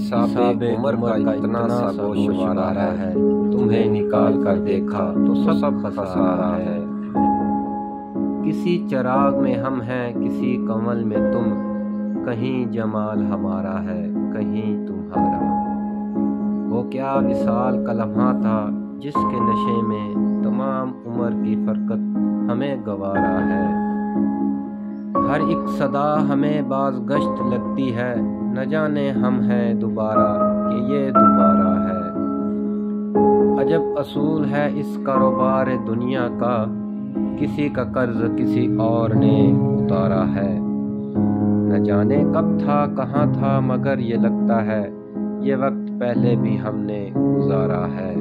हिसाब उम्र का इतना सा गोशवारा है, तुम्हें निकाल कर देखा तो सब खसारा है। किसी चिराग में हम हैं, किसी कमल में तुम, कहीं जमाल हमारा है, कहीं तुम्हारा। वो क्या विसाल का लम्हा था जिसके नशे में तमाम उम्र की फरकत हमें गवारा है। हर एक सदा हमें बाज गश्त लगती है, न जाने हम हैं दोबारा कि ये दोबारा है। अजब असूल है इस कारोबार दुनिया का, किसी का कर्ज किसी और ने उतारा है। न जाने कब था कहाँ था, मगर ये लगता है ये वक्त पहले भी हमने गुजारा है।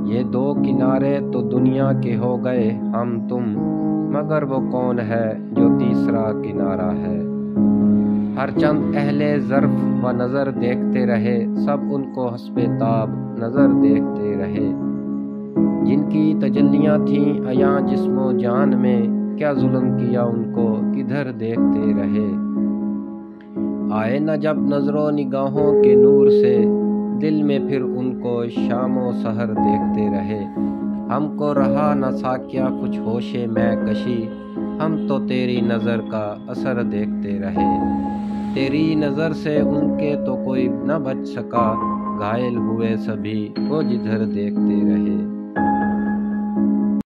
ये दो किनारे तो दुनिया के हो गए हम तुम, मगर वो कौन है जो तीसरा किनारा है। हर चंद अहले ज़र्फ़ व नज़र देखते रहे, सब उनको हस्बे ताब नज़र देखते रहे। जिनकी तजल्लियाँ थीं अयां जिस्मो जान में, क्या जुल्म किया उनको किधर देखते रहे। आए न जब नज़रों निगाहों के नूर से, दिल में फिर उनको शामो सहर देखते रहे। हमको रहा न साकिया कुछ होशे मैं कशी, हम तो तेरी नज़र का असर देखते रहे। तेरी नज़र से उनके तो कोई न बच सका, घायल हुए सभी वो जिधर देखते रहे।